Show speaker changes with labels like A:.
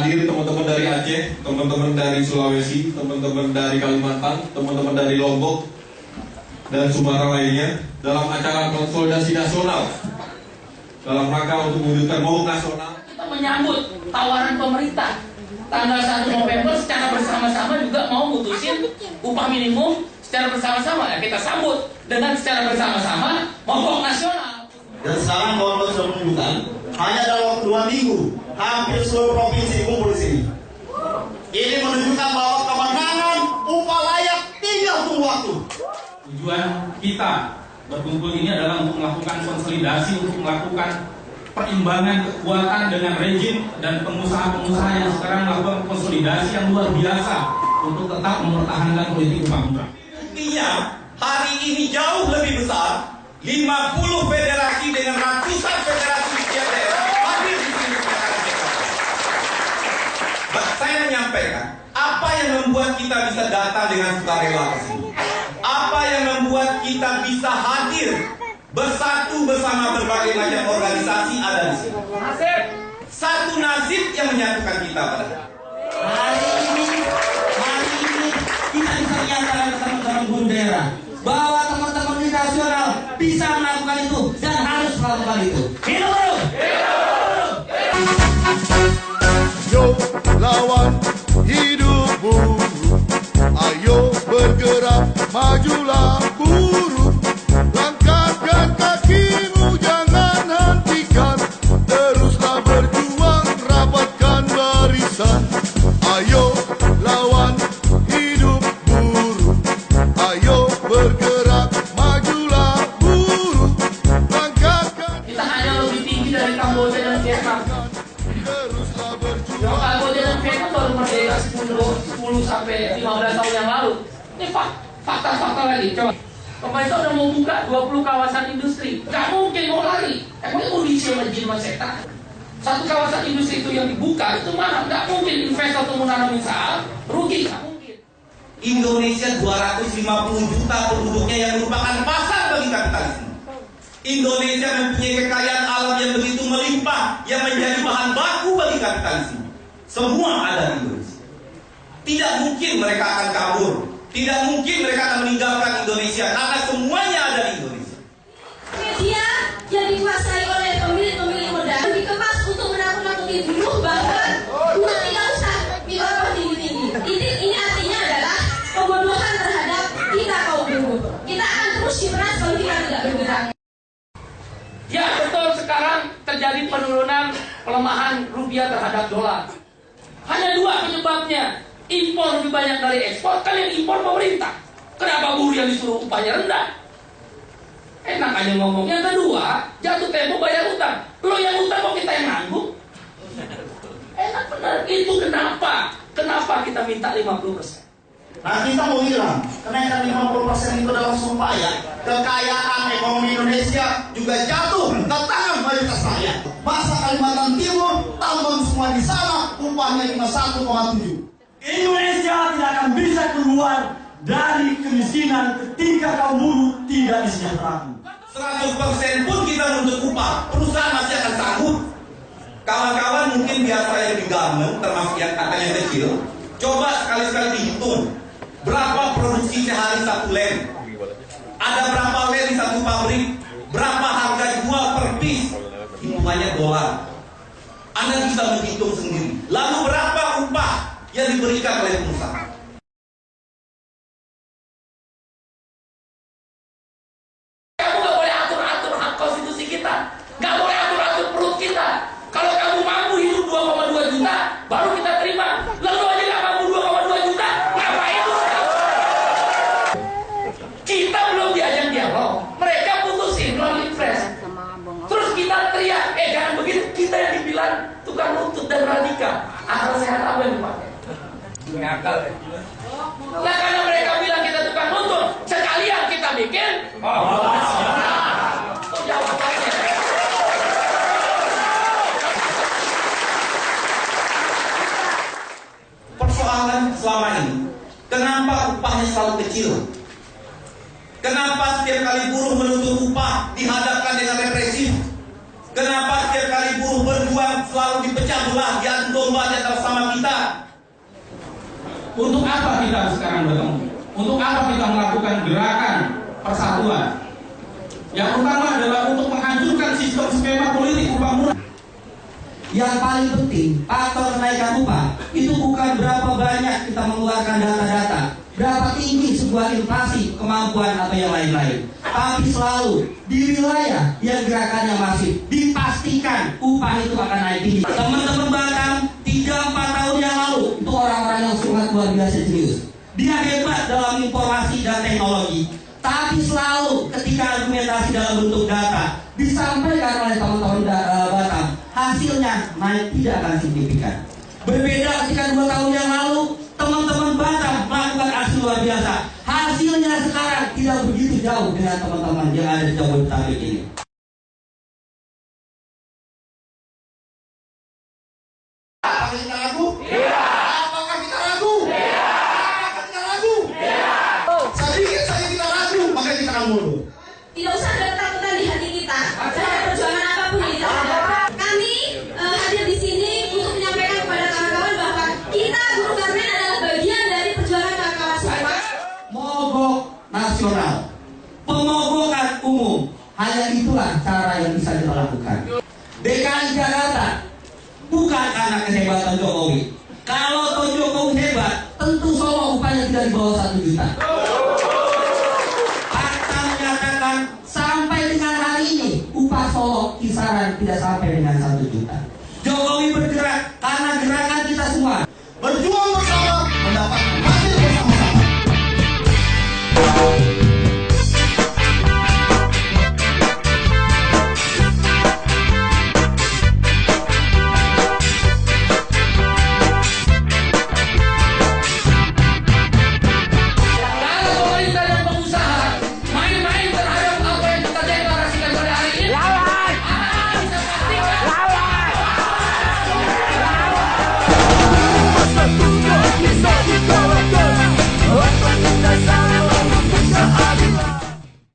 A: hadir teman-teman dari Aceh, teman-teman dari Sulawesi, teman-teman dari Kalimantan, teman-teman dari Lombok, dan Sumatera lainnya dalam acara konsolidasi nasional dalam rangka untuk mewujudkan mogok nasional.
B: Kita menyambut tawaran pemerintah tanggal 1 November secara bersama-sama juga mau mutusin upah minimum secara bersama-sama. Ya, kita sambut dengan secara bersama-sama mogok nasional.
C: Dan sekarang kawan-kawan sudah menunjukkan hanya dalam waktu 2 minggu hampir seluruh provinsi kumpul di sini. Ini menunjukkan bahwa kemenangan upah layak tinggal tunggu waktu.
D: Tujuan kita berkumpul ini adalah untuk melakukan konsolidasi, untuk melakukan perimbangan kekuatan dengan rejim dan pengusaha-pengusaha yang sekarang melakukan konsolidasi yang luar biasa untuk tetap mempertahankan politik upah murah.
E: Buktinya hari ini jauh lebih besar, 50 federasi dengan ratusan federasi di setiap daerah hadir di sini. Saya menyampaikan apa yang membuat kita bisa datang dengan sukarela ke sini. Apa yang membuat kita bisa hadir bersatu bersama berbagai macam organisasi ada di sini. Satu nasib yang menyatukan kita pada
F: hari ini kita bisa menyatakan teman-teman guru daerah bahwa teman-teman di nasional bisa melakukan itu dan harus melakukan itu. Hidup guru!
G: Yo lawan hidup buruh, ayo bergerak majulah buruh, langkahkan kakimu jangan hentikan, teruslah berjuang rapatkan barisan, ayo lawan hidup buruh, ayo bergerak majulah buruh, langkahkan.
B: Kita hanya lebih tinggi dari Kamboja dan Vietnam.
G: Teruslah berjuang.
B: Yang Kamboja dan Vietnam baru merdeka 10 sampai 15 tahun yang lalu. Ini fakta-fakta lagi. Coba. Pemerintah udah mau buka 20 kawasan industri. Gak mungkin mau lari. Emang kondisi sama jin sama setan. Satu kawasan industri itu yang dibuka itu mahal. Gak mungkin investor untuk menanam saham rugi. Gak mungkin.
E: Indonesia 250 juta penduduknya yang merupakan pasar bagi kapitalisme. Indonesia mempunyai kekayaan alam yang begitu melimpah yang menjadi bahan baku bagi kapitalisme. Semua ada di Indonesia. Tidak mungkin mereka akan kabur. Tidak mungkin mereka akan meninggalkan Indonesia karena semuanya ada di Indonesia.
H: Media yang dikuasai oleh pemilik-pemilik modal dikemas untuk menakut-nakuti buruh bahwa buruh tidak usah dilakukan tinggi-tinggi. Ini artinya adalah pembodohan terhadap kita kaum buruh. Kita akan terus diperas kalau kita tidak bergerak.
B: Ya betul, sekarang terjadi penurunan pelemahan rupiah terhadap dolar. Hanya 2 penyebabnya. Impor lebih banyak dari ekspor. Kan yang impor pemerintah. Kenapa buruh yang disuruh upahnya rendah? Enak aja ngomong. Yang kedua, jatuh tempo bayar utang. Lo yang utang kok kita yang nanggung? Enak benar. Itu kenapa? Kenapa kita minta 50%?
C: Nah kita mau bilang kenaikan 50% itu adalah supaya kekayaan ekonomi Indonesia juga jatuh ke tangan mayoritas rakyat. Masa Kalimantan Timur tambang semua di sana upahnya cuma 1,7.
F: Indonesia tidak akan bisa keluar dari kemiskinan ketika kaum buruh tidak disejahterakan.
E: 100% pun kita menuntut upah, perusahaan masih akan sanggup. Kawan-kawan mungkin biasa yang di garment, termasuk yang katanya kecil, coba sekali-sekali dihitung berapa produksi sehari satu lem, ada berapa lem di satu pabrik, berapa harga jual per piece, hitungannya dolar. Anda bisa menghitung sendiri. Lalu berapa upah yang diberikan oleh pengusaha?
B: Kamu gak boleh atur-atur hak konstitusi kita. Gak boleh atur-atur perut kita. Kalau kamu mampu hidup 2,2 juta, baru kita terima. Lalu aja gak mampu 2,2 juta, ngapain itu? Kita belum diajak dialog. Mereka putusin melalui press. Terus kita teriak, jangan begitu. Kita yang dibilang tukang nuntut dan radikal. Akal sehat apa yang dipakai? Ngakal ya. Nah karena mereka bilang kita tukang nuntut, sekalian kita bikin itu jawabannya.
E: Persoalan selama ini, kenapa upahnya selalu kecil? Kenapa setiap kali buruh menuntut upah dihadapkan dengan represif? Kenapa setiap kali buruh berjuang selalu dipecah belah, diadu domba di antara sama kita?
D: Untuk apa kita sekarang bertemu? Untuk apa kita melakukan gerakan persatuan? Yang utama adalah untuk menghancurkan sistem skema politik upah murah.
F: Yang paling penting, faktor kenaikan upah itu bukan berapa banyak kita mengeluarkan data-data, berapa tinggi sebuah inflasi, kemampuan atau yang lain-lain, tapi selalu di wilayah yang gerakannya masif dipastikan upah itu akan naik tinggi. Teman-teman Batam 3-4 tahun yang lalu itu orang-orang yang sangat luar biasa serius. Dia hebat dalam informasi dan teknologi, tapi selalu ketika argumentasi dalam bentuk data disampaikan oleh teman-teman Batam, hasilnya naik tidak akan signifikan. Berbeda ketika 2 tahun yang lalu teman-teman Batam melakukan aksi luar biasa, hasilnya sekarang tidak begitu jauh dengan teman-teman yang ada di Jabodetabek ini.
C: Apakah kita ragu? Apakah kita ragu? Apakah kita ragu? Saya kita ragu, maka kita akan mundur.
H: Tidak usah ada ketakutan di hati kita. Ada perjuangan apapun itu ada. Kami hadir di sini untuk menyampaikan kepada kawan-kawan bahwa kita buruh garmen adalah bagian dari perjuangan kawan-kawan semua.
F: Mogok nasional, pemogokan umum, hanya itulah cara yang bisa kita lakukan. DKI Jakarta bukan karena kehebatan Jokowi. Kalau Jokowi hebat, tentu Solo upahnya tidak di bawah 1 juta. Fakta menyatakan sampai dengan hari ini upah Solo kisaran tidak sampai dengan 1 juta. Jokowi bergerak karena gerakan kita semua.